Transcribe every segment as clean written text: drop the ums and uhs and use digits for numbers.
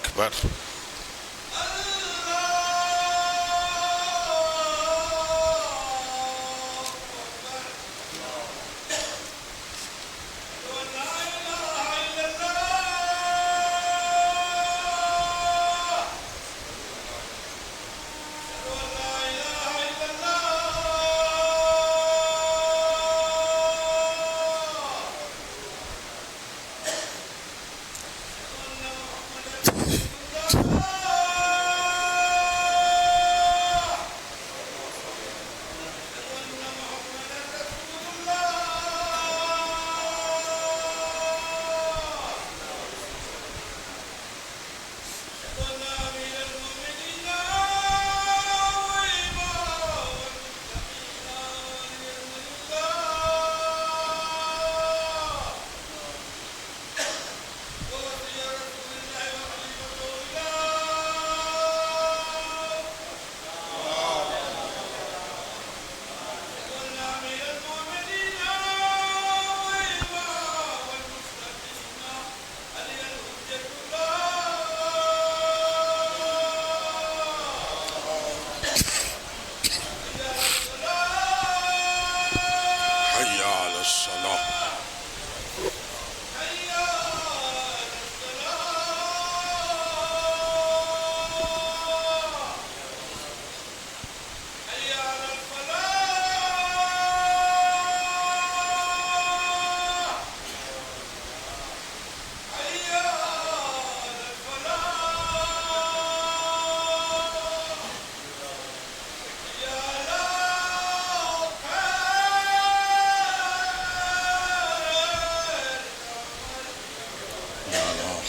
اکبر۔ حی علی الصلاۃ۔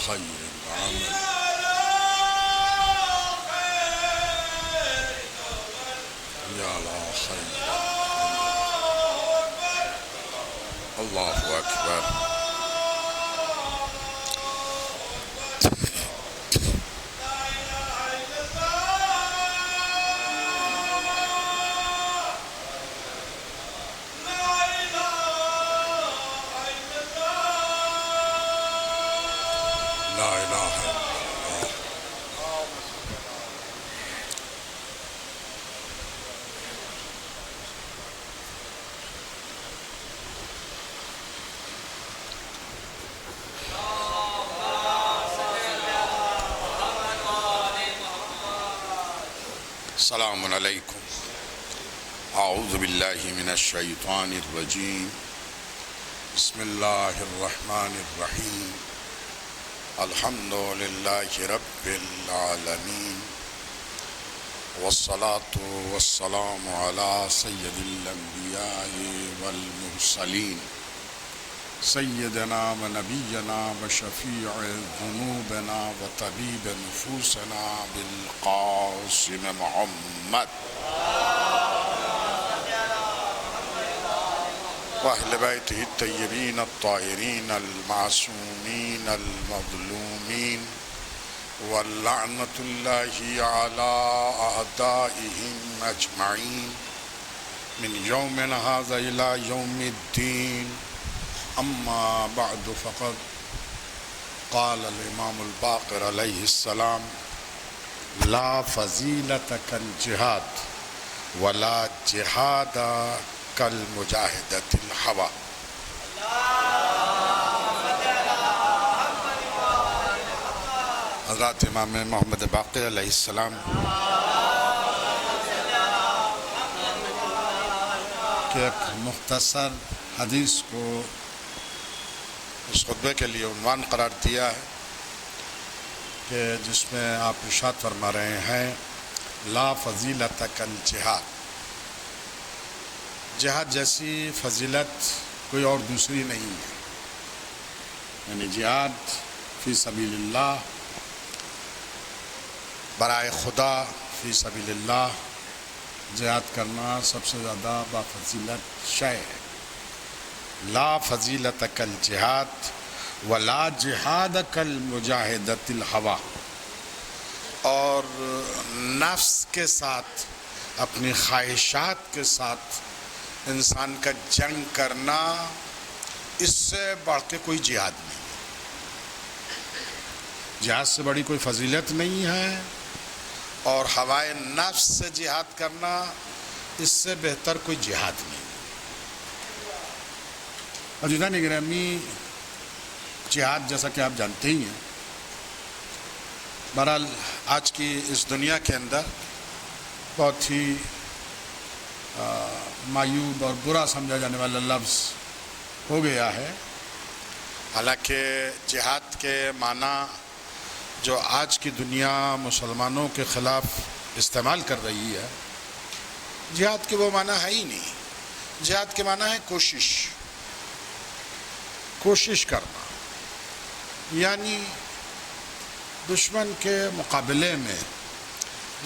خیر العمل یا لا خیر۔ اللہ اکبر۔ لا الہ الا اللہ۔ السلام علیکم۔ اعوذ باللہ من الشیطان الرجیم۔ بسم اللہ الرحمن الرحیم۔ الحمد للہ رب العالمین، والصلاة والسلام علی سید الانبیاء والمرسلین، سیدنا و نبینا و شفیع ذنوبنا و طبیب نفوسنا بالقاسم محمد وأهل بيته الطيبين الطاهرين المعصومين المظلومين، واللعنة الله على أعدائهم أجمعين من يومنا هذا إلى يوم الدين. أما بعد، فقد قال الإمام الباقر عليه السلام: لا فضيلة كالجهاد ولا جهاد كالمجاهدة الهوى۔ حضرات امام محمد باقر علیہ السلام کے ایک مختصر حدیث کو اس خطبے کے لیے عنوان قرار دیا ہے، کہ جس میں آپ ارشاد فرما رہے ہیں: لا فضیلت کالجہاد۔ جہاد جیسی فضیلت کوئی اور دوسری نہیں ہے، یعنی جہاد فی سبیل اللہ، برائے خدا فی سبیل اللہ جہاد کرنا سب سے زیادہ بافضیلت شے ہے۔ لا فضیلت کالجہاد ولا جہاد کالمجاہدۃ الہویٰ، اور نفس کے ساتھ، اپنی خواہشات کے ساتھ انسان کا جنگ کرنا، اس سے بڑھ کے کوئی جہاد نہیں۔ جہاد سے بڑی کوئی فضیلت نہیں ہے، اور ہوائے نفس سے جہاد کرنا اس سے بہتر کوئی جہاد نہیں۔ عزیزان گرامی، جہاد جیسا کہ آپ جانتے ہی ہیں، بہرحال آج کی اس دنیا کے اندر بہت ہی معیوب اور برا سمجھا جانے والا لفظ ہو گیا ہے۔ حالانکہ جہاد کے معنی جو آج کی دنیا مسلمانوں کے خلاف استعمال کر رہی ہے، جہاد کے وہ معنی ہے ہی نہیں۔ جہاد کے معنی ہے کوشش کرنا، یعنی دشمن کے مقابلے میں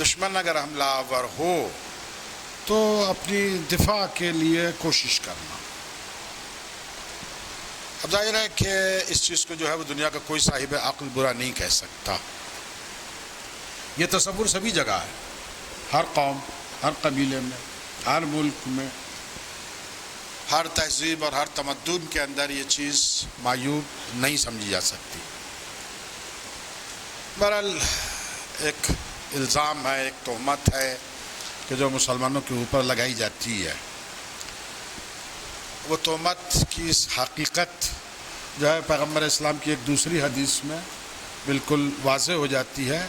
دشمن اگر حملہ آور ہو تو اپنی دفاع کے لیے کوشش کرنا۔ اب ظاہر ہے کہ اس چیز کو جو ہے وہ دنیا کا کوئی صاحب عقل برا نہیں کہہ سکتا۔ یہ تصور سبھی جگہ ہے، ہر قوم، ہر قبیلے میں، ہر ملک میں، ہر تہذیب اور ہر تمدن کے اندر یہ چیز معیوب نہیں سمجھی جا سکتی۔ بہرحال ایک الزام ہے، ایک تہمت ہے کہ جو مسلمانوں کے اوپر لگائی جاتی ہے، وہ تہمت کی حقیقت جو ہے پیغمبر اسلام کی ایک دوسری حدیث میں بالکل واضح ہو جاتی ہے۔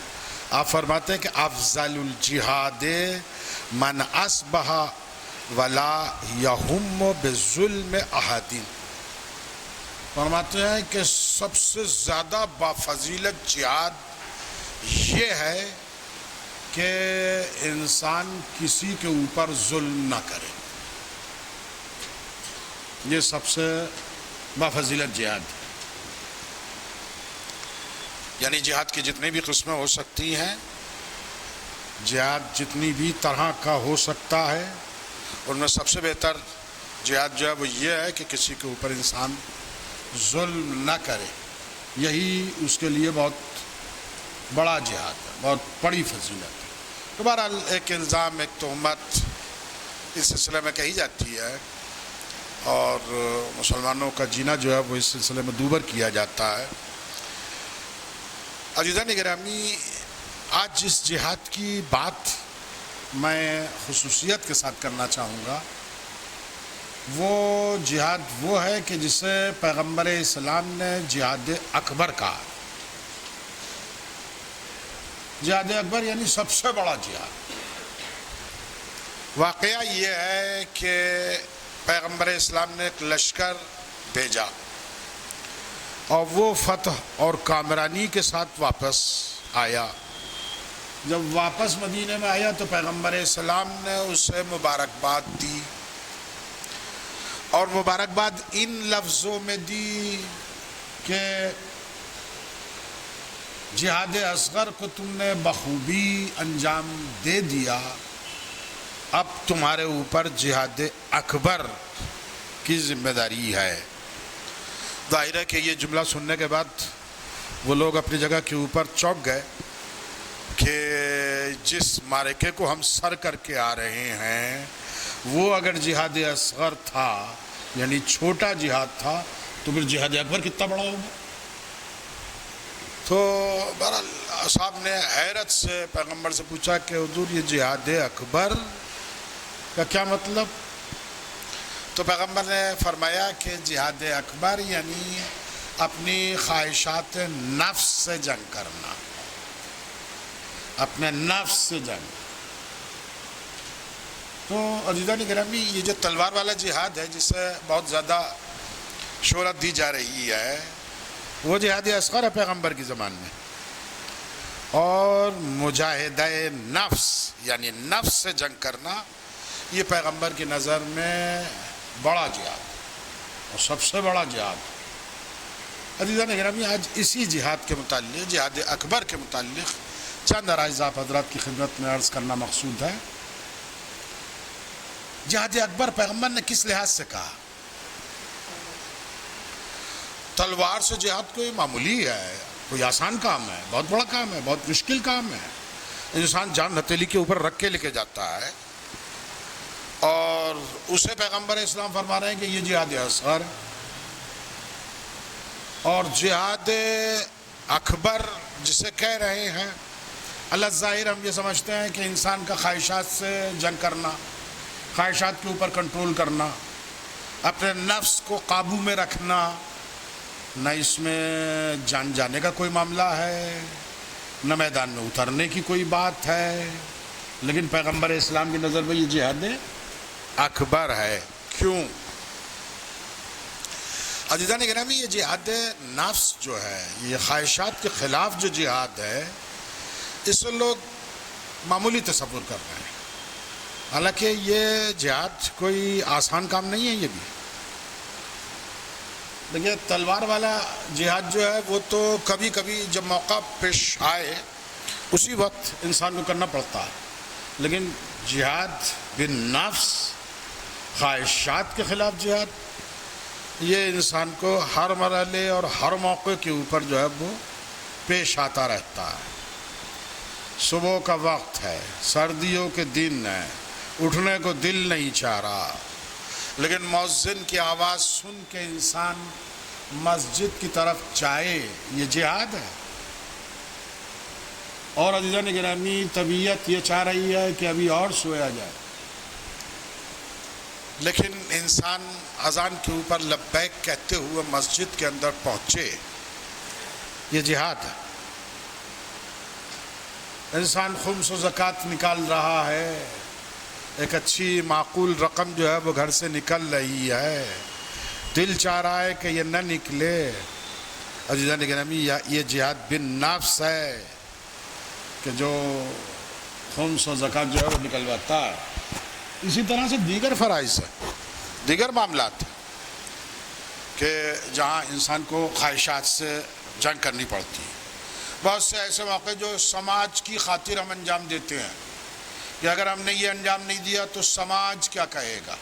آپ فرماتے ہیں کہ افضل الجہاد من اصبح ولا یہم بظلم احد۔ فرماتے ہیں کہ سب سے زیادہ بافضیلت جہاد یہ ہے کہ انسان کسی کے اوپر ظلم نہ کرے، یہ سب سے بافضیلت جہاد ہے۔ یعنی جہاد کی جتنی بھی قسمیں ہو سکتی ہیں، جہاد جتنی بھی طرح کا ہو سکتا ہے، ان میں سب سے بہتر جہاد جو ہے وہ یہ ہے کہ کسی کے اوپر انسان ظلم نہ کرے، یہی اس کے لیے بہت بڑا جہاد ہے، بہت بڑی فضیلت ہے۔ تو بہرحال ایک الزام، ایک تہمت اس سلسلے میں کہی جاتی ہے، اور مسلمانوں کا جینا جو ہے وہ اس سلسلے میں دوبر کیا جاتا ہے۔ عزیزان گرامی، آج جس جہاد کی بات میں خصوصیت کے ساتھ کرنا چاہوں گا، وہ جہاد وہ ہے کہ جسے پیغمبر اسلام نے جہاد اکبر کہا۔ جہاد اکبر یعنی سب سے بڑا جہاد۔ واقعہ یہ ہے کہ پیغمبر اسلام نے ایک لشکر بھیجا اور وہ فتح اور کامرانی کے ساتھ واپس آیا۔ جب واپس مدینے میں آیا تو پیغمبر اسلام نے اسے مبارکباد دی، اور مبارکباد ان لفظوں میں دی کہ جہاد اصغر کو تم نے بخوبی انجام دے دیا، اب تمہارے اوپر جہاد اکبر کی ذمہ داری ہے۔ ظاہر ہے کہ یہ جملہ سننے کے بعد وہ لوگ اپنی جگہ کے اوپر چونک گئے کہ جس معرکے کو ہم سر کر کے آ رہے ہیں وہ اگر جہاد اصغر تھا، یعنی چھوٹا جہاد تھا، تو پھر جہاد اکبر کتنا بڑا ہوگا۔ تو بہرحال اصحاب نے حیرت سے پیغمبر سے پوچھا کہ حضور یہ جہاد اکبر کا کیا مطلب؟ تو پیغمبر نے فرمایا کہ جہاد اکبر یعنی اپنی خواہشات نفس سے جنگ کرنا، اپنے نفس سے جنگ۔ تو عزیزان گرامی، یہ جو تلوار والا جہاد ہے جسے بہت زیادہ شہرت دی جا رہی ہے، وہ جہاد اصغر ہے پیغمبر کی زمان میں، اور مجاہدہ نفس یعنی نفس سے جنگ کرنا یہ پیغمبر کی نظر میں بڑا جہاد اور سب سے بڑا جہاد۔ عزیزان گرامی، آج اسی جہاد کے متعلق، جہاد اکبر کے متعلق چند عرائض آپ حضرات کی خدمت میں عرض کرنا مقصود ہے۔ جہاد اکبر پیغمبر نے کس لحاظ سے کہا؟ تلوار سے جہاد کوئی معمولی ہے، کوئی آسان کام ہے، بہت بڑا کام ہے، بہت مشکل کام ہے، انسان جان ہتھیلی کے اوپر رکھ کے لے کے جاتا ہے، اور اسے پیغمبر اسلام فرما رہے ہیں کہ یہ جہاد اصغر، اور جہاد اکبر جسے کہہ رہے ہیں اللہ ظاہر ہم یہ سمجھتے ہیں کہ انسان کا خواہشات سے جنگ کرنا، خواہشات کے اوپر کنٹرول کرنا، اپنے نفس کو قابو میں رکھنا، نہ اس میں جان جانے کا کوئی معاملہ ہے، نہ میدان میں اترنے کی کوئی بات ہے، لیکن پیغمبر اسلام کی نظر میں یہ جہاد اکبر ہے۔ کیوں؟ عزیزان گرامی، یہ جہاد نفس جو ہے، یہ خواہشات کے خلاف جو جہاد ہے، اس سے لوگ معمولی تصور کر رہے ہیں، حالانکہ یہ جہاد کوئی آسان کام نہیں ہے۔ یہ بھی دیکھیے، تلوار والا جہاد جو ہے وہ تو کبھی کبھی جب موقع پیش آئے اسی وقت انسان کو کرنا پڑتا ہے، لیکن جہاد بن نفس، خواہشات کے خلاف جہاد، یہ انسان کو ہر مرحلے اور ہر موقع کے اوپر جو ہے وہ پیش آتا رہتا ہے۔ صبح کا وقت ہے، سردیوں کے دن ہے، اٹھنے کو دل نہیں چاہ رہا، لیکن مؤذن کی آواز سن کے انسان مسجد کی طرف جائے، یہ جہاد ہے۔ اور عزیزان گرامی، طبیعت یہ چاہ رہی ہے کہ ابھی اور سویا جائے، لیکن انسان اذان کے اوپر لبیک کہتے ہوئے مسجد کے اندر پہنچے، یہ جہاد ہے۔ انسان خمس و زکوٰۃ نکال رہا ہے، ایک اچھی معقول رقم جو ہے وہ گھر سے نکل رہی ہے، دل چاہ رہا ہے کہ یہ نہ نکلے۔ عزیزان گرامی، یہ جہاد بن نفس ہے کہ جو خمس و زکوٰۃ جو ہے وہ نکلواتا ہے۔ اسی طرح سے دیگر فرائض ہیں، دیگر معاملات ہیں کہ جہاں انسان کو خواہشات سے جنگ کرنی پڑتی ہے۔ بہت سے ایسے موقع جو سماج کی خاطر ہم انجام دیتے ہیں کہ اگر ہم نے یہ انجام نہیں دیا تو سماج کیا کہے گا،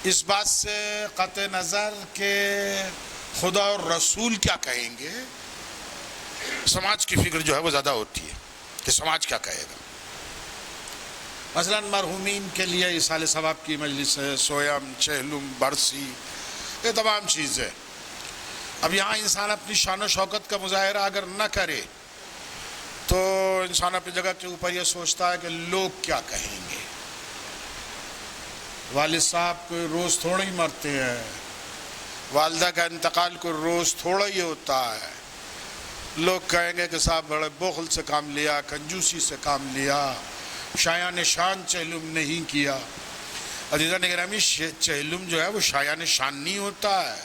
اس بات سے قطع نظر کہ خدا اور رسول کیا کہیں گے، سماج کی فکر جو ہے وہ زیادہ ہوتی ہے کہ سماج کیا کہے گا۔ مثلا مرحومین کے لیے ایصال ثواب کی مجلس ہے، سویم، چہلم، برسی، یہ تمام چیزیں۔ اب یہاں انسان اپنی شان و شوکت کا مظاہرہ اگر نہ کرے تو انسان اپنی جگہ کے اوپر یہ سوچتا ہے کہ لوگ کیا کہیں گے۔ والد صاحب کوئی روز تھوڑا ہی مرتے ہیں، والدہ کا انتقال کوئی روز تھوڑا ہی ہوتا ہے، لوگ کہیں گے کہ صاحب بڑے بخل سے کام لیا، کنجوسی سے کام لیا، شایان شان چہلم نہیں کیا۔ عزیزان گرامی، چہلم جو ہے وہ شایان شان نہیں ہوتا ہے،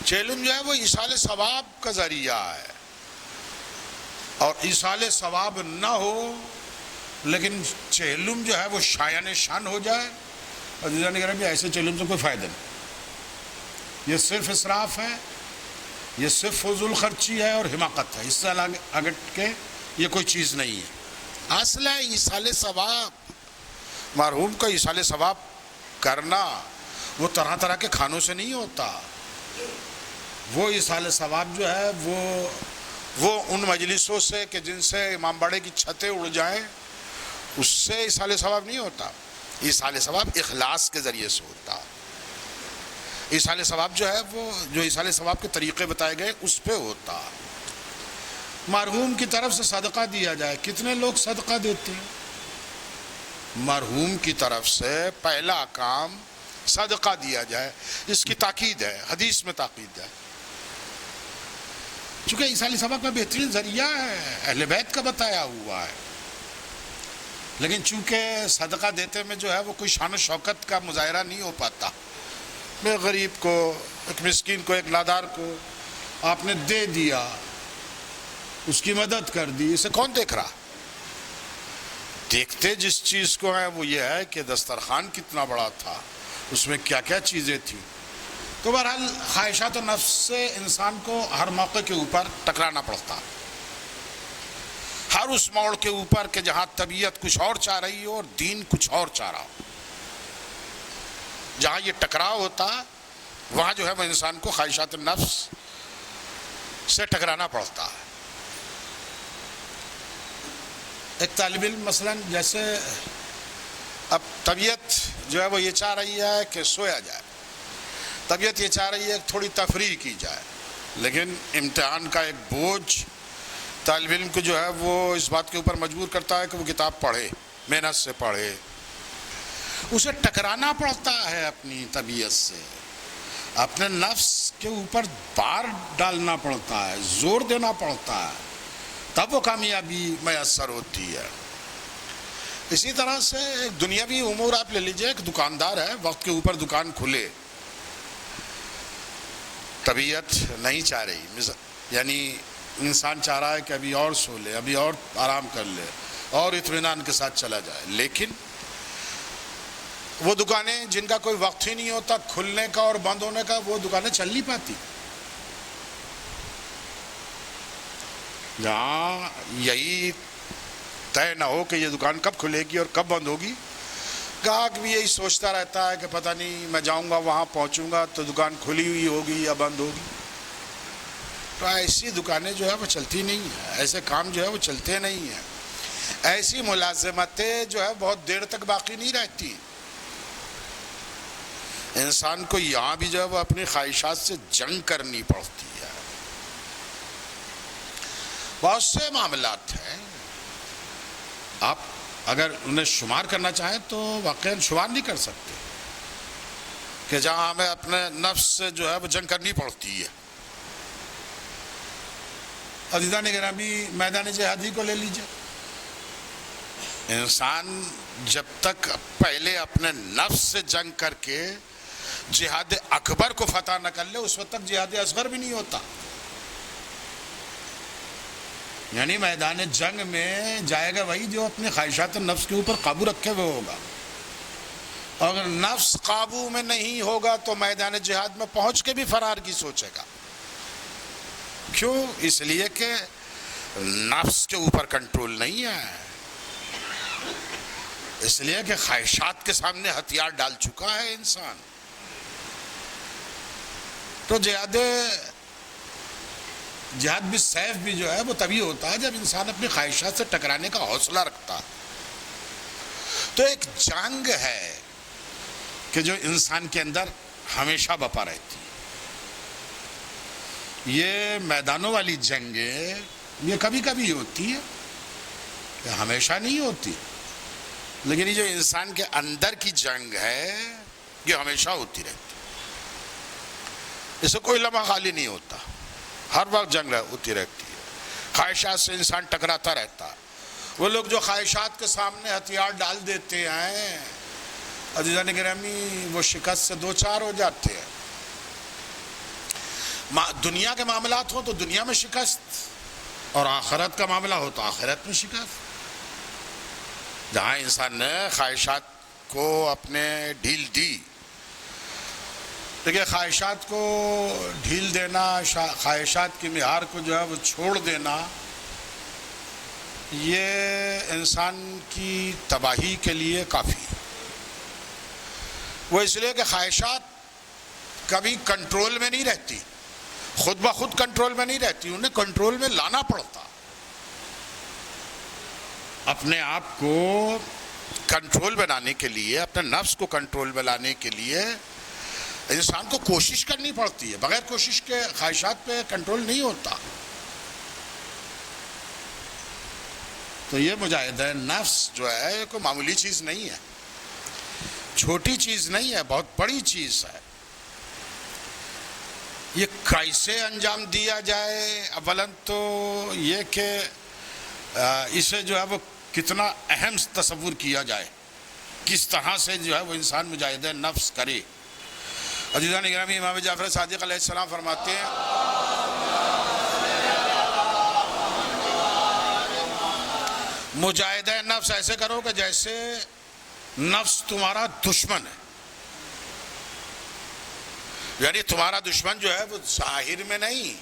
چہلم جو ہے وہ ایصال ثواب کا ذریعہ ہے، اور ایصال ثواب نہ ہو لیکن چہلم جو ہے وہ شایان شان ہو جائے، عزیزان گرامی، ایسے چہلم سے کوئی فائدہ نہیں۔ یہ صرف اسراف ہے، یہ صرف فضول خرچی ہے اور حماقت ہے، اس سے آگے کے یہ کوئی چیز نہیں ہے۔ اصل ہے ایصال ثواب، مرحوم کا ایصال ثواب کرنا وہ طرح طرح کے کھانوں سے نہیں ہوتا، وہ ایصال ثواب جو ہے وہ ان مجلسوں سے کہ جن سے امام باڑے کی چھتیں اڑ جائیں، اس سے ایصال ثواب نہیں ہوتا۔ ایصال ثواب اخلاص کے ذریعے سے ہوتا۔ ایصال ثواب جو ہے وہ جو ایصال ثواب کے طریقے بتائے گئے اس پہ ہوتا۔ مرحوم کی طرف سے صدقہ دیا جائے، کتنے لوگ صدقہ دیتے ہیں؟ مرحوم کی طرف سے پہلا کام صدقہ دیا جائے، اس کی تاکید ہے، حدیث میں تاکید ہے، چونکہ ایصال ثواب کا بہترین ذریعہ ہے، اہل بیت کا بتایا ہوا ہے، لیکن چونکہ صدقہ دیتے میں جو ہے وہ کوئی شان و شوکت کا مظاہرہ نہیں ہو پاتا۔ ایک غریب کو، ایک مسکین کو، ایک نادار کو آپ نے دے دیا، اس کی مدد کر دی، اسے کون دیکھ رہا؟ دیکھتے جس چیز کو ہے وہ یہ ہے کہ دسترخوان کتنا بڑا تھا، اس میں کیا کیا چیزیں تھیں۔ تو بہرحال خواہشات و نفس سے انسان کو ہر موقع کے اوپر ٹکرانا پڑتا، ہر اس موڑ کے اوپر کہ جہاں طبیعت کچھ اور چاہ رہی ہو اور دین کچھ اور چاہ رہا ہو، جہاں یہ ٹکراؤ ہوتا وہاں جو ہے وہ انسان کو خواہشات نفس سے ٹکرانا پڑتا ہے۔ ایک طالب علم مثلا جیسے اب طبیعت جو ہے وہ یہ چاہ رہی ہے کہ سویا جائے، طبیعت یہ چاہ رہی ہے کہ تھوڑی تفریح کی جائے، لیکن امتحان کا ایک بوجھ طالب علم کو جو ہے وہ اس بات کے اوپر مجبور کرتا ہے کہ وہ کتاب پڑھے، محنت سے پڑھے، اسے ٹکرانا پڑتا ہے اپنی طبیعت سے، اپنے نفس کے اوپر بار ڈالنا پڑتا ہے، زور دینا پڑتا ہے، تب وہ کامیابی میسر ہوتی ہے۔ اسی طرح سے ایک دنیاوی امور آپ لے لیجئے، ایک دکاندار ہے، وقت کے اوپر دکان کھلے، طبیعت نہیں چاہ رہی، یعنی انسان چاہ رہا ہے کہ ابھی اور سو لے، ابھی اور آرام کر لے اور اطمینان کے ساتھ چلا جائے، لیکن وہ دکانیں جن کا کوئی وقت ہی نہیں ہوتا کھلنے کا اور بند ہونے کا، وہ دکانیں چل نہیں پاتی۔ جہاں یہی طے نہ ہو کہ یہ دکان کب کھلے گی اور کب بند ہوگی، گاہک بھی یہی سوچتا رہتا ہے کہ پتہ نہیں میں جاؤں گا وہاں پہنچوں گا تو دکان کھلی ہوئی ہوگی یا بند ہوگی۔ تو ایسی دکانیں جو ہے وہ چلتی نہیں ہیں، ایسے کام جو ہے وہ چلتے نہیں ہیں، ایسی ملازمتیں جو ہے بہت دیر تک باقی نہیں رہتی۔ انسان کو یہاں بھی جو ہے وہ اپنی خواہشات سے جنگ کرنی پڑتی ہے۔ بہت سے معاملات ہیں، آپ اگر انہیں شمار کرنا چاہیں تو واقعاً شمار نہیں کر سکتے کہ جہاں ہمیں اپنے نفس سے جو ہے وہ جنگ کرنی پڑتی ہے۔ عزیزان گرامی، میدان جہادی کو لے لیجئے، انسان جب تک پہلے اپنے نفس سے جنگ کر کے جہاد اکبر کو فتح نہ کر لے، اس وقت تک جہاد اصغر بھی نہیں ہوتا۔ یعنی میدان جنگ میں جائے گا وہی جو اپنے خواہشات نفس کے اوپر قابو رکھے ہوئے ہوگا، اور اگر نفس قابو میں نہیں ہوگا تو میدان جہاد میں پہنچ کے بھی فرار کی سوچے گا۔ کیوں؟ اس لیے کہ نفس کے اوپر کنٹرول نہیں ہے، اس لیے کہ خواہشات کے سامنے ہتھیار ڈال چکا ہے انسان۔ تو جہاد بھی سیف بھی جو ہے وہ تبھی ہوتا ہے جب انسان اپنی خواہشات سے ٹکرانے کا حوصلہ رکھتا ہے۔ تو ایک جنگ ہے کہ جو انسان کے اندر ہمیشہ بپا رہتی ہے۔ یہ میدانوں والی جنگیں یہ کبھی کبھی ہوتی ہے، یہ ہمیشہ نہیں ہوتی، لیکن یہ جو انسان کے اندر کی جنگ ہے یہ ہمیشہ ہوتی رہتی ہے، اس سے کوئی لمحہ خالی نہیں ہوتا، ہر وقت جنگ ہوتی رہتی ہے، خواہشات سے انسان ٹکراتا رہتا ہے۔ وہ لوگ جو خواہشات کے سامنے ہتھیار ڈال دیتے ہیں عزیزان گرامی، وہ شکست سے دو چار ہو جاتے ہیں۔ دنیا کے معاملات ہو تو دنیا میں شکست، اور آخرت کا معاملہ ہو تو آخرت میں شکست۔ جہاں انسان نے خواہشات کو اپنے ڈھیل دی، دیکھیے خواہشات کو ڈھیل دینا، خواہشات کی مہار کو جو ہے وہ چھوڑ دینا، یہ انسان کی تباہی کے لیے کافی ہے۔ وہ اس لیے کہ خواہشات کبھی کنٹرول میں نہیں رہتی، خود بخود کنٹرول میں نہیں رہتی، انہیں کنٹرول میں لانا پڑتا۔ اپنے آپ کو کنٹرول بنانے کے لیے، اپنے نفس کو کنٹرول میں لانے کے لیے انسان کو کوشش کرنی پڑتی ہے، بغیر کوشش کے خواہشات پہ کنٹرول نہیں ہوتا۔ تو یہ مجاہدہ نفس جو ہے کوئی معمولی چیز نہیں ہے، چھوٹی چیز نہیں ہے، بہت بڑی چیز ہے۔ یہ کیسے انجام دیا جائے؟ اولاً تو یہ کہ اسے جو ہے وہ کتنا اہم تصور کیا جائے، کس طرح سے جو ہے وہ انسان مجاہدہ نفس کرے۔ عزیزان گرامی، امام جعفر صادق علیہ السلام فرماتے ہیں مجاہدہ نفس ایسے کرو کہ جیسے نفس تمہارا دشمن ہے، یعنی تمہارا دشمن جو ہے وہ ظاہر میں نہیں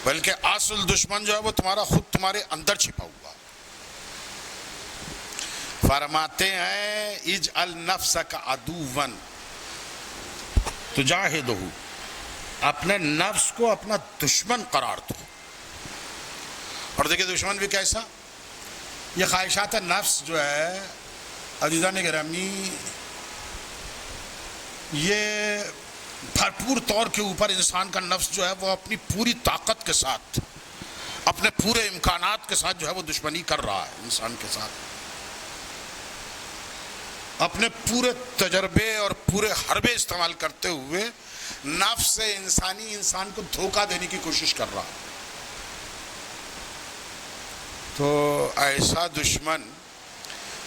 بلکہ اصل دشمن جو ہے وہ تمہارا خود تمہارے اندر چھپا ہوا۔ فرماتے ہیں اجعل نفسک عدوا تجاہدہ، اپنے نفس کو اپنا دشمن قرار دو۔ اور دیکھیں دشمن بھی کیسا؟ یہ خواہشات نفس جو ہے عزیزان گرامی، یہ بھرپور طور کے اوپر انسان کا نفس جو ہے وہ اپنی پوری طاقت کے ساتھ، اپنے پورے امکانات کے ساتھ جو ہے وہ دشمنی کر رہا ہے انسان کے ساتھ، اپنے پورے تجربے اور پورے حربے استعمال کرتے ہوئے نفس سے انسان کو دھوکہ دینے کی کوشش کر رہا ہے۔ تو ایسا دشمن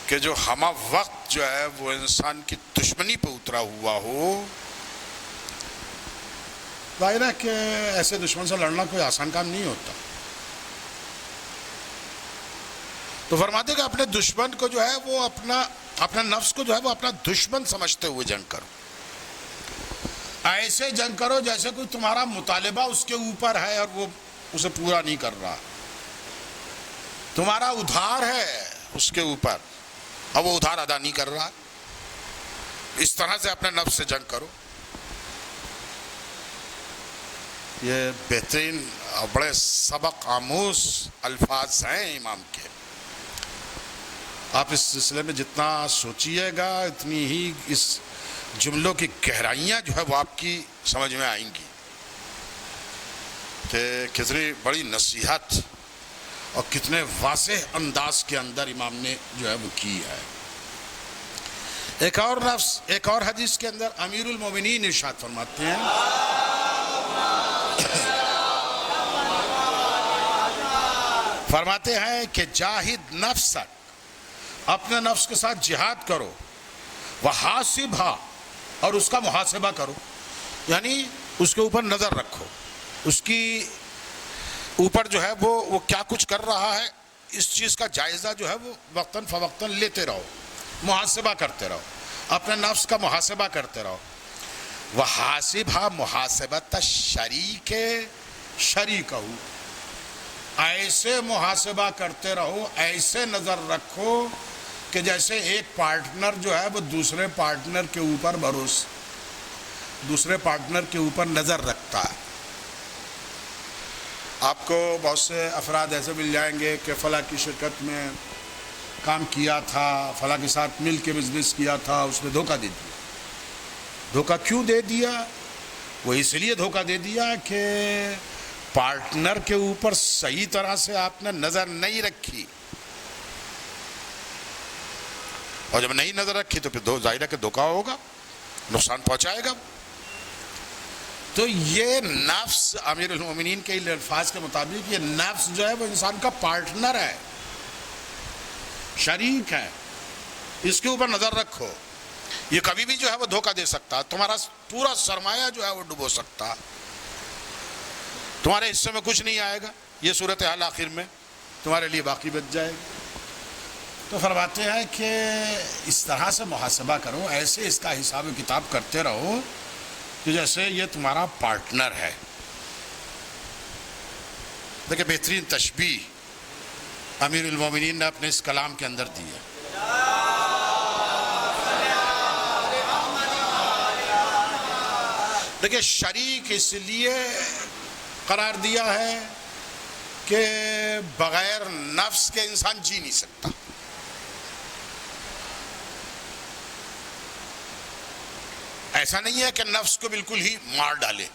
کہ جو ہمہ وقت جو ہے وہ انسان کی دشمنی پہ اترا ہوا ہو، ظاہر ہے کہ ایسے دشمن سے لڑنا کوئی آسان کام نہیں ہوتا۔ تو فرماتے کہ اپنے دشمن کو جو ہے وہ اپنا نفس کو جو ہے وہ اپنا دشمن سمجھتے ہوئے جنگ کرو، ایسے جنگ کرو جیسے کوئی تمہارا مطالبہ اس کے اوپر ہے اور وہ اسے پورا نہیں کر رہا، تمہارا ادھار ہے اس کے اوپر اور وہ ادھار ادا نہیں کر رہا، اس طرح سے اپنے نفس سے جنگ کرو۔ یہ بہترین اور بڑے سبق آموز الفاظ ہیں امام کے، آپ اس سلسلے میں جتنا سوچیے گا اتنی ہی اس جملوں کی گہرائیاں جو ہے وہ آپ کی سمجھ میں آئیں گی کہ کتنی بڑی نصیحت اور کتنے واضح انداز کے اندر امام نے جو ہے وہ کی ہے۔ ایک اور حدیث کے اندر امیر المومنین ارشاد فرماتے ہیں، فرماتے ہیں کہ جاہد نفسک، اپنے نفس کے ساتھ جہاد کرو، وحاسبھا، اور اس کا محاسبہ کرو، یعنی اس کے اوپر نظر رکھو، اس کی اوپر جو ہے وہ کیا کچھ کر رہا ہے، اس چیز کا جائزہ جو ہے وہ وقتاً فوقتاً لیتے رہو، محاسبہ کرتے رہو، اپنے نفس کا محاسبہ کرتے رہو۔ وحاسبھا محاسبۃ الشریک شریکہ، ایسے محاسبہ کرتے رہو، ایسے نظر رکھو کہ جیسے ایک پارٹنر جو ہے وہ دوسرے پارٹنر کے اوپر دوسرے پارٹنر کے اوپر نظر رکھتا ہے۔ آپ کو بہت سے افراد ایسے مل جائیں گے کہ فلاں کی شرکت میں کام کیا تھا، فلاں کے ساتھ مل کے بزنس کیا تھا، اس نے دھوکہ دے دیا۔ دھوکہ کیوں دے دیا؟ وہ اس لیے دھوکہ دے دیا کہ پارٹنر کے اوپر صحیح طرح سے آپ نے نظر نہیں رکھی، اور جب نہیں نظر رکھی تو پھر ظاہر ہے کہ دھوکہ ہوگا، نقصان پہنچائے گا۔ تو یہ نفس امیر المومنین کے الفاظ کے مطابق یہ نفس جو ہے وہ انسان کا پارٹنر ہے، شریک ہے، اس کے اوپر نظر رکھو۔ یہ کبھی بھی جو ہے وہ دھوکہ دے سکتا، تمہارا پورا سرمایہ جو ہے وہ ڈبو سکتا، تمہارے حصے میں کچھ نہیں آئے گا، یہ صورتحال آخر میں تمہارے لیے باقی بچ جائے گی۔ تو فرماتے ہیں کہ اس طرح سے محاسبہ کرو، ایسے اس کا حساب و کتاب کرتے رہو کہ جیسے یہ تمہارا پارٹنر ہے۔ دیکھیں بہترین تشبیہ امیر المومنین نے اپنے اس کلام کے اندر دی ہے۔ دیکھیں شریک اس لیے قرار دیا ہے کہ بغیر نفس کے انسان جی نہیں سکتا۔ ایسا نہیں ہے کہ نفس کو بالکل ہی مار ڈالے،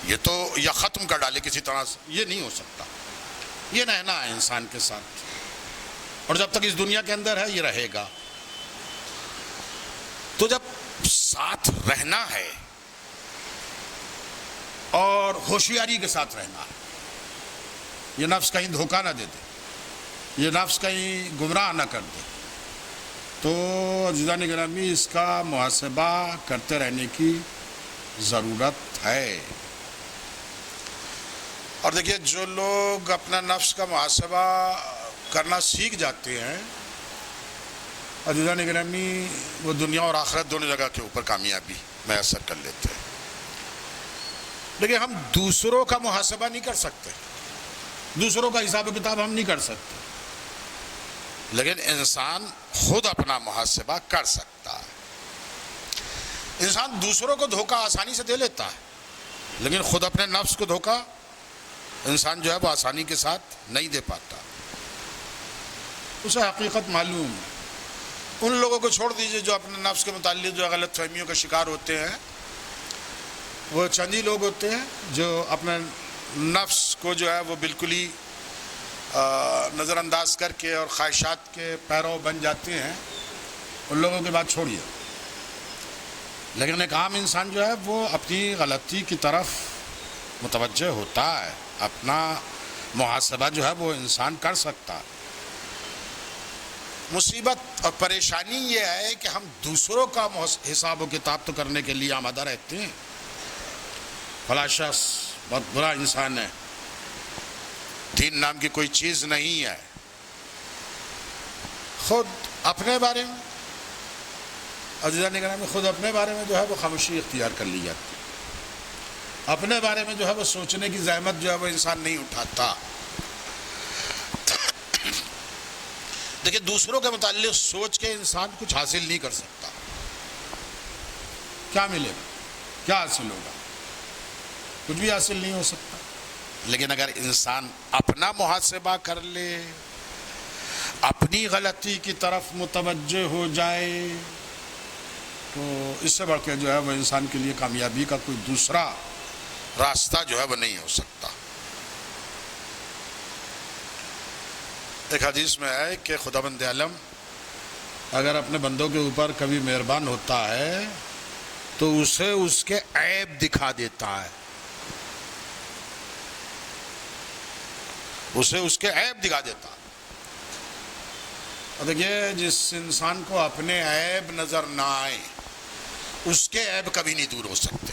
یہ تو یا ختم کر ڈالے کسی طرح سے، یہ نہیں ہو سکتا۔ یہ رہنا ہے انسان کے ساتھ، اور جب تک اس دنیا کے اندر ہے یہ رہے گا۔ تو جب ساتھ رہنا ہے اور ہوشیاری کے ساتھ رہنا ہے، یہ نفس کہیں دھوکہ نہ دے دے، یہ نفس کہیں گمراہ نہ کر دے، تو عزیزان گرامی اس کا محاسبہ کرتے رہنے کی ضرورت ہے۔ اور دیکھیے جو لوگ اپنا نفس کا محاسبہ کرنا سیکھ جاتے ہیں، عزیزان گرامی وہ دنیا اور آخرت دونوں جگہ کے اوپر کامیابی میسر کر لیتے ہیں۔ لیکن ہم دوسروں کا محاسبہ نہیں کر سکتے، دوسروں کا حساب و کتاب ہم نہیں کر سکتے، لیکن انسان خود اپنا محاسبہ کر سکتا ہے۔ انسان دوسروں کو دھوکہ آسانی سے دے لیتا ہے، لیکن خود اپنے نفس کو دھوکہ انسان جو ہے وہ آسانی کے ساتھ نہیں دے پاتا، اسے حقیقت معلوم ہے۔ ان لوگوں کو چھوڑ دیجئے جو اپنے نفس کے متعلق جو غلط فہمیوں کا شکار ہوتے ہیں، وہ چند ہی لوگ ہوتے ہیں جو اپنے نفس کو جو ہے وہ بالکل ہی نظر انداز کر کے اور خواہشات کے پیرو بن جاتے ہیں. ان لوگوں کی بات چھوڑیے. لیکن ایک عام انسان جو ہے وہ اپنی غلطی کی طرف متوجہ ہوتا ہے، اپنا محاسبہ جو ہے وہ انسان کر سکتا ہے. مصیبت اور پریشانی یہ ہے کہ ہم دوسروں کا حساب و کتاب تو کرنے کے لیے آمادہ رہتے ہیں. فلاں شخص بہت برا انسان ہے، دین نام کی کوئی چیز نہیں ہے. خود اپنے بارے میں عزیزان گرامی خود اپنے بارے میں جو ہے وہ خاموشی اختیار کر لی جاتی ہے. اپنے بارے میں جو ہے وہ سوچنے کی زحمت جو ہے وہ انسان نہیں اٹھاتا. دیکھیں دوسروں کے متعلق سوچ کے انسان کچھ حاصل نہیں کر سکتا. کیا ملے گا؟ کیا حاصل ہوگا؟ کچھ بھی حاصل نہیں ہو سکتا. لیکن اگر انسان اپنا محاسبہ کر لے، اپنی غلطی کی طرف متوجہ ہو جائے، تو اس سے بڑھ کے جو ہے وہ انسان کے لیے کامیابی کا کوئی دوسرا راستہ جو ہے وہ نہیں ہو سکتا. ایک حدیث میں ہے کہ خداوند عالم اگر اپنے بندوں کے اوپر کبھی مہربان ہوتا ہے تو اسے اس کے عیب دکھا دیتا ہے. اسے اس کے عیب دکھا دیتا ہے. اور دیکھیے جس انسان کو اپنے عیب نظر نہ آئے اس کے عیب کبھی نہیں دور ہو سکتے.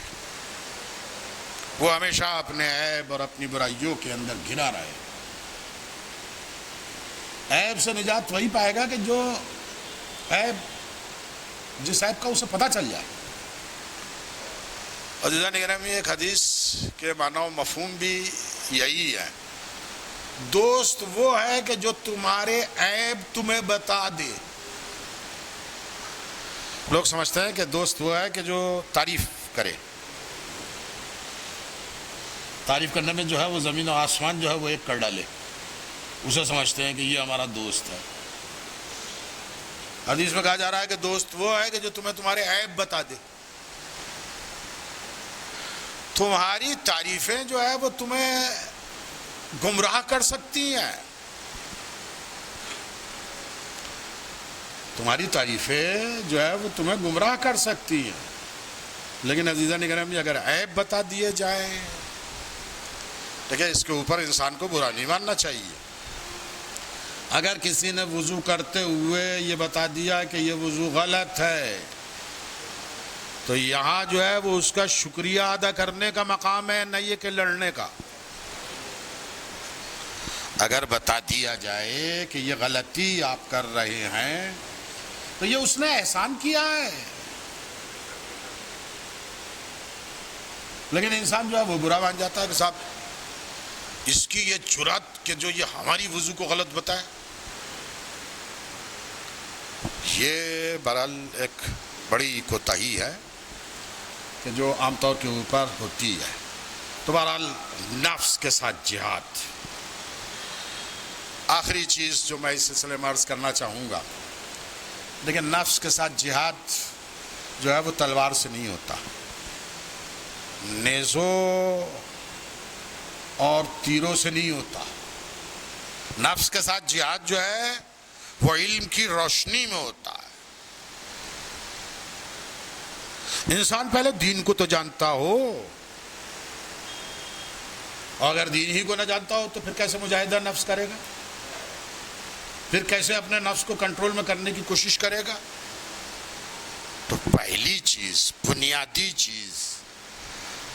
وہ ہمیشہ اپنے عیب اور اپنی برائیوں کے اندر گھرا رہے. عیب سے نجات وہی پائے گا کہ جو عیب جس عیب کا اسے پتہ چل جائے. عزیزان گرامی ایک حدیث کے معنی و مفہوم بھی یہی ہے. دوست وہ ہے کہ جو تمہارے عیب تمہیں بتا دے. لوگ سمجھتے ہیں کہ دوست وہ ہے کہ جو تعریف کرے. تعریف کرنے میں جو ہے وہ زمین و آسمان جو ہے وہ ایک کر ڈالے. اسے سمجھتے ہیں کہ یہ ہمارا دوست ہے. حدیث میں کہا جا رہا ہے کہ دوست وہ ہے کہ جو تمہیں تمہارے عیب بتا دے. تمہاری تعریفیں جو ہے وہ تمہیں گمراہ کر سکتی ہیں. تمہاری تعریفیں جو ہے وہ تمہیں گمراہ کر سکتی ہیں. لیکن عزیزان گرامی اگر عیب بتا دیے جائیں، دیکھیں اس کے اوپر انسان کو برا نہیں ماننا چاہیے. اگر کسی نے وضو کرتے ہوئے یہ بتا دیا کہ یہ وضو غلط ہے تو یہاں جو ہے وہ اس کا شکریہ ادا کرنے کا مقام ہے، نہ یہ کہ لڑنے کا. اگر بتا دیا جائے کہ یہ غلطی آپ کر رہے ہیں تو یہ اس نے احسان کیا ہے. لیکن انسان جو ہے وہ برا مان جاتا ہے کہ صاحب اس کی یہ جرات کہ جو یہ ہماری وضو کو غلط بتائے. یہ بہرحال ایک بڑی کوتاہی ہے کہ جو عام طور کے اوپر ہوتی ہے. تو بہرحال نفس کے ساتھ جہاد. آخری چیز جو میں اس سلسلے میں عرض کرنا چاہوں گا، لیکن نفس کے ساتھ جہاد جو ہے وہ تلوار سے نہیں ہوتا، نیزوں اور تیروں سے نہیں ہوتا. نفس کے ساتھ جہاد جو ہے وہ علم کی روشنی میں ہوتا ہے. انسان پہلے دین کو تو جانتا ہو، اور اگر دین ہی کو نہ جانتا ہو تو پھر کیسے مجاہدہ نفس کرے گا؟ پھر کیسے اپنے نفس کو کنٹرول میں کرنے کی کوشش کرے گا؟ تو پہلی چیز، بنیادی چیز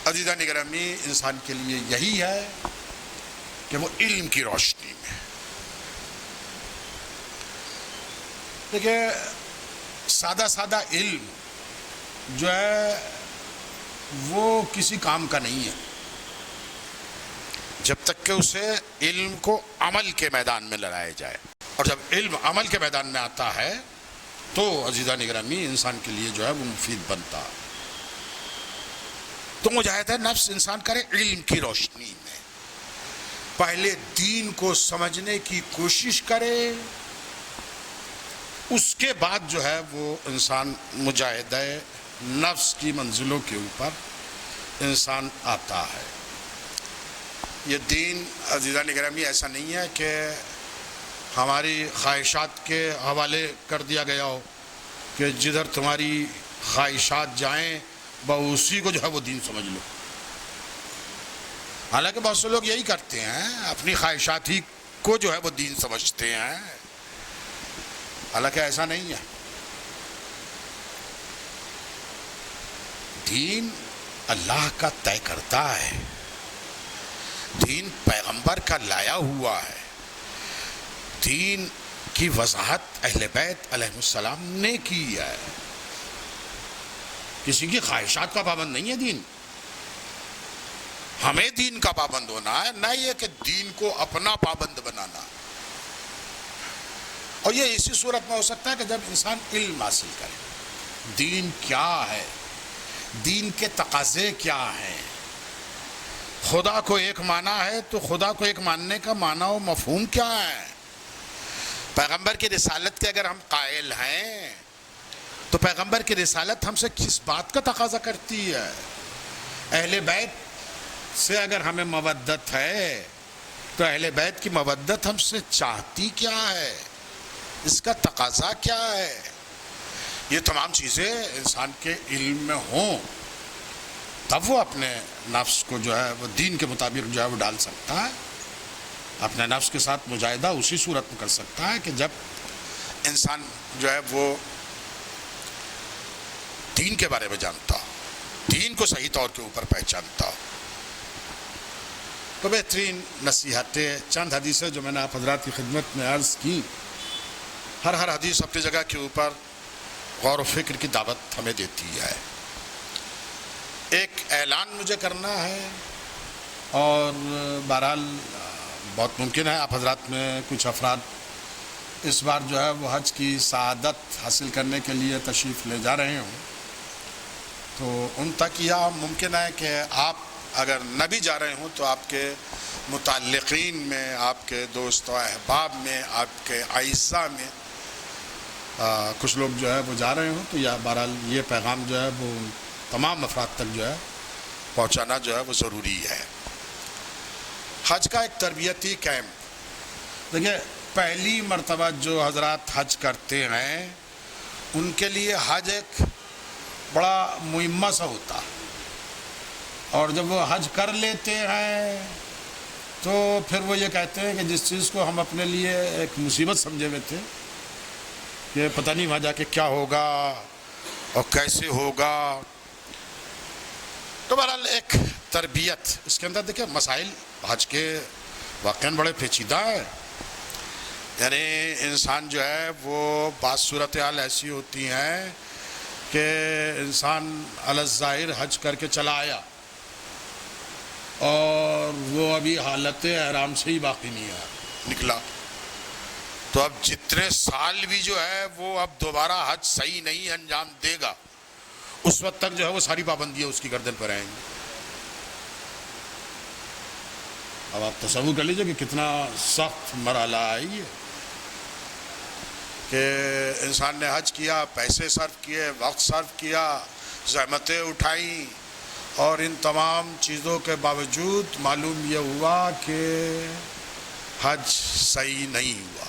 عزیزان گرامی انسان کے لیے یہی ہے کہ وہ علم کی روشنی میں. دیکھیں سادہ سادہ علم جو ہے وہ کسی کام کا نہیں ہے جب تک کہ اسے علم کو عمل کے میدان میں لڑایا جائے. اور جب علم عمل کے میدان میں آتا ہے تو عزیزان گرامی انسان کے لیے جو ہے وہ مفید بنتا. تو مجاہدہ نفس انسان کرے علم کی روشنی میں. پہلے دین کو سمجھنے کی کوشش کرے، اس کے بعد جو ہے وہ انسان مجاہدہ نفس کی منزلوں کے اوپر انسان آتا ہے. یہ دین عزیزان گرامی ایسا نہیں ہے کہ ہماری خواہشات کے حوالے کر دیا گیا ہو کہ جدھر تمہاری خواہشات جائیں اسی کو جو ہے وہ دین سمجھ لو. حالانکہ بہت سے لوگ یہی کرتے ہیں، اپنی خواہشات ہی کو جو ہے وہ دین سمجھتے ہیں، حالانکہ ایسا نہیں ہے. دین اللہ کا طے کرتا ہے، دین پیغمبر کا لایا ہوا ہے، دین کی وضاحت اہل بیت علیہ السلام نے کی ہے. کسی کی خواہشات کا پابند نہیں ہے دین. ہمیں دین کا پابند ہونا ہے، نہ یہ کہ دین کو اپنا پابند بنانا. اور یہ اسی صورت میں ہو سکتا ہے کہ جب انسان علم حاصل کرے دین کیا ہے، دین کے تقاضے کیا ہیں. خدا کو ایک مانا ہے تو خدا کو ایک ماننے کا معنی و مفہوم کیا ہے. پیغمبر کی رسالت کے اگر ہم قائل ہیں تو پیغمبر کی رسالت ہم سے کس بات کا تقاضا کرتی ہے. اہل بیت سے اگر ہمیں مودت ہے تو اہل بیت کی مودت ہم سے چاہتی کیا ہے، اس کا تقاضا کیا ہے. یہ تمام چیزیں انسان کے علم میں ہوں تب وہ اپنے نفس کو جو ہے وہ دین کے مطابق جو ہے وہ ڈال سکتا ہے. اپنے نفس کے ساتھ مجاہدہ اسی صورت میں کر سکتا ہے کہ جب انسان جو ہے وہ دین کے بارے میں جانتا ہو، دین کو صحیح طور کے اوپر پہچانتا ہو. تو بہترین نصیحتیں چند حدیثیں جو میں نے آپ حضرات کی خدمت میں عرض کی، ہر حدیث اپنی جگہ کے اوپر غور و فکر کی دعوت ہمیں دیتی ہے. ایک اعلان مجھے کرنا ہے، اور بہرحال بہت ممکن ہے آپ حضرات میں کچھ افراد اس بار جو ہے وہ حج کی سعادت حاصل کرنے کے لیے تشریف لے جا رہے ہوں. تو ان تک یہ ممکن ہے کہ آپ اگر نہ بھی جا رہے ہوں تو آپ کے متعلقین میں، آپ کے دوست و احباب میں، آپ کے اعزاء میں کچھ لوگ جو ہے وہ جا رہے ہوں. تو یا بہرحال یہ پیغام جو ہے وہ تمام افراد تک جو ہے پہنچانا جو ہے وہ ضروری ہے. حج کا ایک تربیتی کیمپ، دیکھیں پہلی مرتبہ جو حضرات حج کرتے ہیں ان کے لیے حج ایک بڑا مہمہ سا ہوتا ہے، اور جب وہ حج کر لیتے ہیں تو پھر وہ یہ کہتے ہیں کہ جس چیز کو ہم اپنے لیے ایک مصیبت سمجھے ہوئے تھے کہ پتہ نہیں وہاں جا کے کیا ہوگا اور کیسے ہوگا. تو بہرحال ایک تربیت اس کے اندر دیکھیں مسائل حج کے واقعاً بڑے پیچیدہ ہیں. یعنی انسان جو ہے وہ بعض صورتحال ایسی ہوتی ہیں کہ انسان علی الظاہر حج کر کے چلا آیا اور وہ ابھی حالت احرام سے ہی باقی نہیں نکلا، تو اب جتنے سال بھی جو ہے وہ اب دوبارہ حج صحیح نہیں انجام دے گا، اس وقت تک جو ہے وہ ساری پابندیاں اس کی گردن پر آئیں گی. اب آپ تصور کر لیجئے کہ کتنا سخت مرحلہ ہے یہ کہ انسان نے حج کیا، پیسے صرف کیے، وقت صرف کیا، زحمتیں اٹھائیں، اور ان تمام چیزوں کے باوجود معلوم یہ ہوا کہ حج صحیح نہیں ہوا.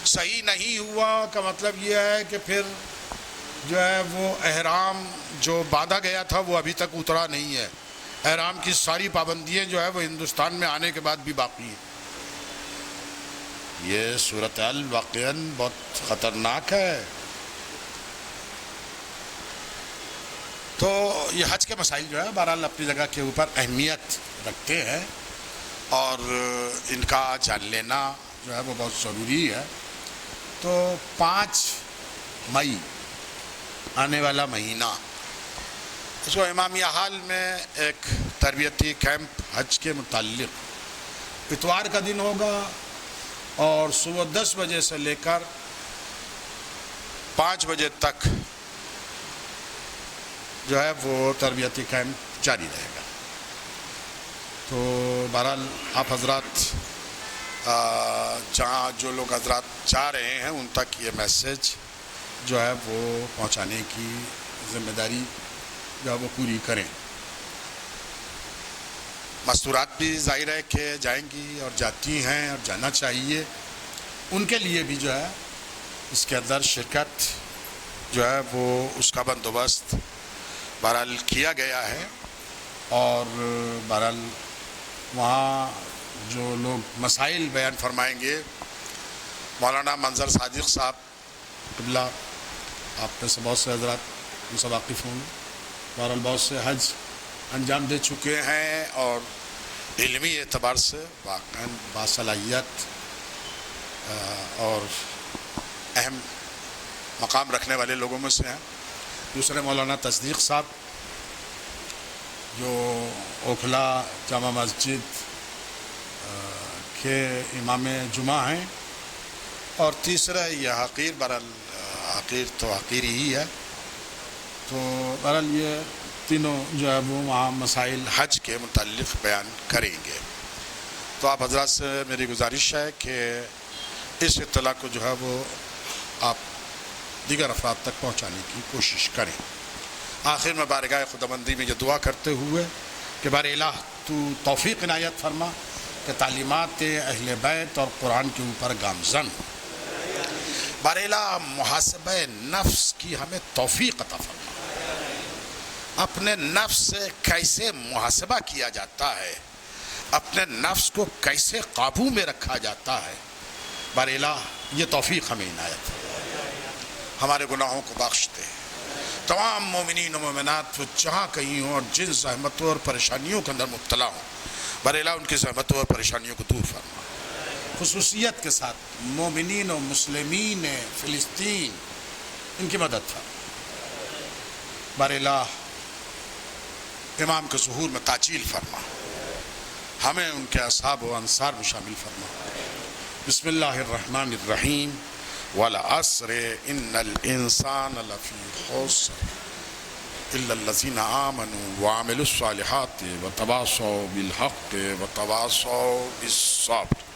صحیح نہیں ہوا کا مطلب یہ ہے کہ پھر جو ہے وہ احرام جو باندھا گیا تھا وہ ابھی تک اترا نہیں ہے. احرام کی ساری پابندیاں جو ہے وہ ہندوستان میں آنے کے بعد بھی باقی ہیں. یہ صورتحال واقعاً بہت خطرناک ہے. تو یہ حج کے مسائل جو ہے بہرحال اپنی جگہ کے اوپر اہمیت رکھتے ہیں، اور ان کا جان لینا جو ہے وہ بہت ضروری ہے. تو 5 مئی آنے والا مہینہ، اس کو امامیہ حال میں ایک تربیتی کیمپ حج کے متعلق اتوار کا دن ہوگا، اور صبح 10 بجے سے لے کر 5 بجے تک جو ہے وہ تربیتی کیمپ جاری رہے گا. تو بہرحال آپ حضرات جہاں جو لوگ حضرات جا رہے ہیں ان تک یہ میسج جو ہے وہ پہنچانے کی ذمہ داری جو ہے وہ پوری کریں. مستورات بھی ظاہر ہے کہ جائیں گی اور جاتی ہیں اور جانا چاہیے، ان کے لیے بھی جو ہے اس کے اندر شرکت جو ہے وہ اس کا بندوبست بہرحال کیا گیا ہے، اور بہرحال وہاں جو لوگ مسائل بیان فرمائیں گے مولانا منظر صادق صاحب قبلہ، آپ میں سے بہت سے حضرات ان سے واقف ہوں گے، بہرحال بہت سے حج انجام دے چکے ہیں اور علمی اعتبار سے واقعاً باصلاحیت اور اہم مقام رکھنے والے لوگوں میں سے ہیں۔ دوسرے مولانا تصدیق صاحب جو اوکھلا جامع مسجد کے امام جمعہ ہیں، اور تیسرا یہ حقیر، بہرحال حقیر تو حقیر ہی ہے، تو بہرحال یہ تینوں جو ہے وہ وہاں مسائل حج کے متعلق بیان کریں گے۔ تو آپ حضرات سے میری گزارش ہے کہ اس اطلاع کو جو ہے وہ آپ دیگر افراد تک پہنچانے کی کوشش کریں۔ آخر میں بارگاہ خداوندی میں یہ دعا کرتے ہوئے کہ بار الہ تو توفیق عنایت فرما کہ تعلیمات اہل بیت اور قرآن کے اوپر گامزن ہو۔ بار الہ محاسبہ نفس کی ہمیں توفیق عطا فرما، اپنے نفس سے کیسے محاسبہ کیا جاتا ہے، اپنے نفس کو کیسے قابو میں رکھا جاتا ہے، بار الہ یہ توفیق ہمیں عنایت ہے۔ ہمارے گناہوں کو بخش دے، تمام مومنین و مومنات وہ جہاں کہیں ہوں اور جن زحمتوں اور پریشانیوں کے اندر مبتلا ہوں، بار الہ ان کی زحمتوں اور پریشانیوں کو دور فرما۔ خصوصیت کے ساتھ مومنین و مسلمین فلسطین ان کی مدد فرما۔ بار الہ امام کے ظہور میں تاجیل فرما، ہمیں ان کے اصحاب و انصار میں شامل فرما۔ بسم اللہ الرحمن الرحیم، والعصر ان الانسان لفی خسر الا الذین آمنوا وعملوا الصالحات وتواصوا بالحق وتواصوا بالصبر۔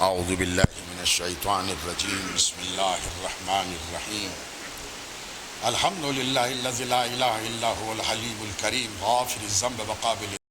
اعوذ باللہ من الشیطان الرجیم، بسم اللہ الرحمن الرحیم، الحمد للہ الذی لا الہ الا هو الحلیم الکریم غافر الذنب وقابل